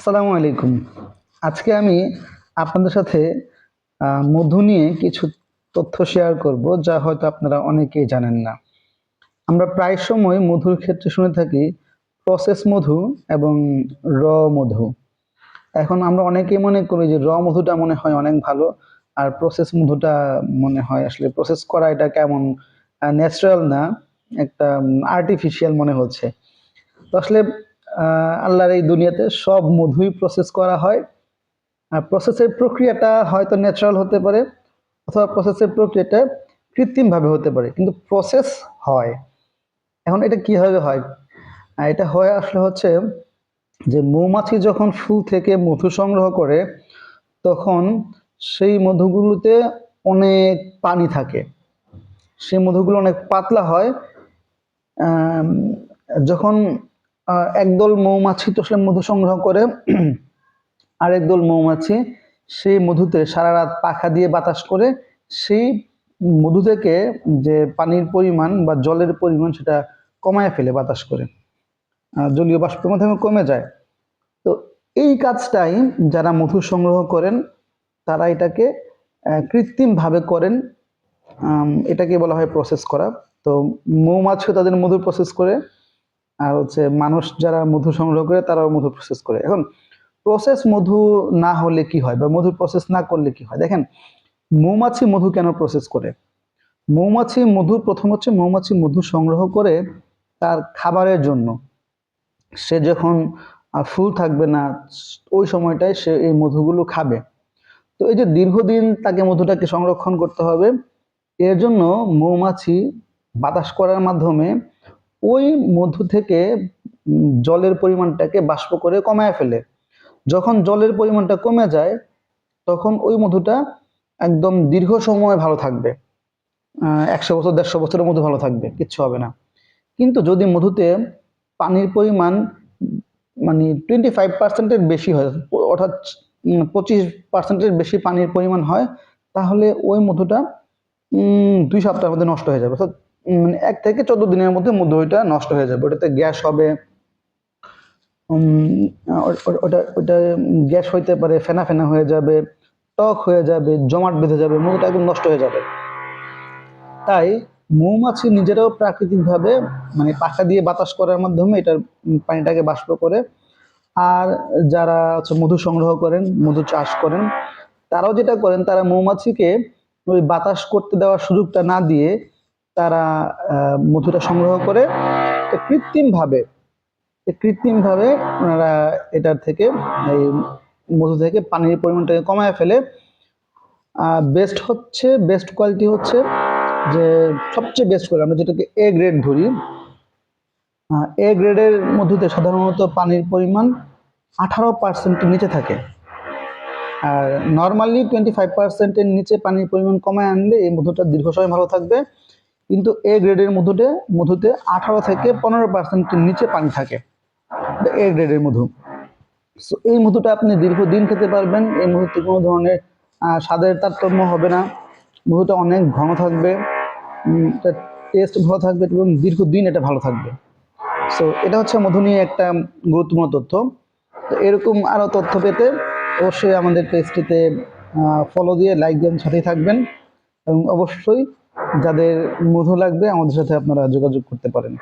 আসসালামু আলাইকুম। আজকে আমি আপনাদের সাথে মধু নিয়ে কিছু তথ্য শেয়ার করব, যা হয়তো আপনারা অনেকেই জানেন না। আমরা প্রায় সময় মধুর ক্ষেত্রে শুনে থাকি প্রসেস মধু এবং র মধু। এখন আমরা অনেকেই মনে করি যে র মধুটা মনে হয় অনেক ভালো, আর প্রসেস মধুটা মনে হয় আসলে প্রসেস করা এটা কেমন ন্যাচারাল না, একটা আর্টিফিশিয়াল মনে হচ্ছে। তো আসলে আল্লাহর এই দুনিয়াতে সব মধুই প্রসেস করা হয়। আর প্রসেসের প্রক্রিয়াটা হয়তো ন্যাচারাল হতে পারে, অথবা প্রসেসের প্রক্রিয়াটা কৃত্রিমভাবে হতে পারে, কিন্তু প্রসেস হয়। এখন এটা কিভাবে হয়? এটা হয় আসলে হচ্ছে যে মৌমাছি যখন ফুল থেকে মধু সংগ্রহ করে, তখন সেই মধুগুলোতে অনেক পানি থাকে। সেই মধুগুলো অনেক পাতলা হয়। আম, যখন একদল মৌমাছি তো আসলে মধু সংগ্রহ করে, আরেক দল মৌমাছি সেই মধুতে সারা রাত পাখা দিয়ে বাতাস করে সেই মধু থেকে যে পানির পরিমাণ বা জলের পরিমাণ সেটা কমায় ফেলে বাতাস করে, জলীয় বাষ্পের মাধ্যমে কমে যায়। তো এই কাজটাই যারা মধু সংগ্রহ করেন তারা এটাকে কৃত্রিমভাবে করেন। এটাকে বলা হয় প্রসেস করা। তো মৌমাছিও তাদের মধু প্রসেস করে, আর হচ্ছে মানুষ যারা মধু সংগ্রহ করে তারাও মধু প্রসেস করে। এখন প্রসেস মধু না হলে কি হয়, বা মধু প্রসেস না করলে কি হয়? দেখেন, মৌমাছি মধু কেন প্রসেস করে? মৌমাছি মধু, প্রথম হচ্ছে মৌমাছি মধু সংগ্রহ করে তার খাবারের জন্য। সে যখন ফুল থাকবে না, ওই সময়টায় সে এই মধুগুলো খাবে। তো এই যে দীর্ঘদিন তাকে মধুটাকে সংরক্ষণ করতে হবে, এর জন্য মৌমাছি বাতাস করার মাধ্যমে ওই মধু থেকে জলের পরিমাণটাকে বাষ্প করে কমায় ফেলে। যখন জলের পরিমাণটা কমে যায়, তখন ওই মধুটা একদম দীর্ঘ সময় ভালো থাকবে। 100 বছর 150 বছরের মধ্যে ভালো থাকবে, কিচ্ছু হবে না। কিন্তু যদি মধুতে পানির পরিমাণ মানে 25%-এর বেশি হয়, অর্থাৎ 25%-এর বেশি পানির পরিমাণ হয়, তাহলে ওই মধুটা 2 সপ্তাহের মধ্যে নষ্ট হয়ে যাবে। অর্থাৎ 1 থেকে 14 দিনের মধ্যে মধু ওইটা নষ্ট হয়ে যাবে। ওটাতে গ্যাস হবে, ওটা ওটা গ্যাস হইতে পারে, ফেনা ফেনা হয়ে যাবে, টক হয়ে যাবে, জমাট বেঁধে যাবে, মধুটা একদম নষ্ট হয়ে যাবে। তাই মৌমাছি নিজেরাও প্রাকৃতিকভাবে মানে পাখা দিয়ে বাতাস করার মাধ্যমে এটার পানিটাকে বাষ্প করে। আর যারা হচ্ছে মধু সংগ্রহ করেন, মধু চাষ করেন, তারাও যেটা করেন, তারা মৌমাছিকে ওই বাতাস করতে দেওয়ার সুযোগটা না দিয়ে তারা মধুটা সংগ্রহ করে কৃত্রিমভাবে কৃত্রিমভাবে ওনারা এটার থেকে এই মধু থেকে পানির পরিমাণটাকে কমায় ফেলে। বেস্ট কোয়ালিটি হচ্ছে যে সবচেয়ে বেস্ট কোয়ালিটি আমরা যেটাকে এ গ্রেড ধরি। এ গ্রেডের মধুতে সাধারণত পানির পরিমাণ 18%-এর নিচে থাকে। আর নর্মালি 25%-এর নিচে পানির পরিমাণ কমায় আনলে এই মধুটা দীর্ঘ সময় ভালো থাকবে। কিন্তু এ গ্রেডের মধুতে 18 থেকে 15%-এর নিচে পানি থাকে, এ গ্রেডের মধু। সো এই মধুটা আপনি দীর্ঘদিন খেতে পারবেন। এই মধুতে কোনো ধরনের স্বাদের তারতম্য হবে না। মধুটা অনেক ঘন থাকবে, টেস্ট ভালো থাকবে এবং দীর্ঘদিন এটা ভালো থাকবে। সো এটা হচ্ছে মধু নিয়ে একটা গুরুত্বপূর্ণ তথ্য। তো এরকম আরও তথ্য পেতে অবশ্যই আমাদের পেজটিতে ফলো দিয়ে লাইক দিয়ে সাথেই থাকবেন, এবং অবশ্যই যাদের মধু লাগবে আমাদের সাথে আপনারা যোগাযোগ করতে পারেন।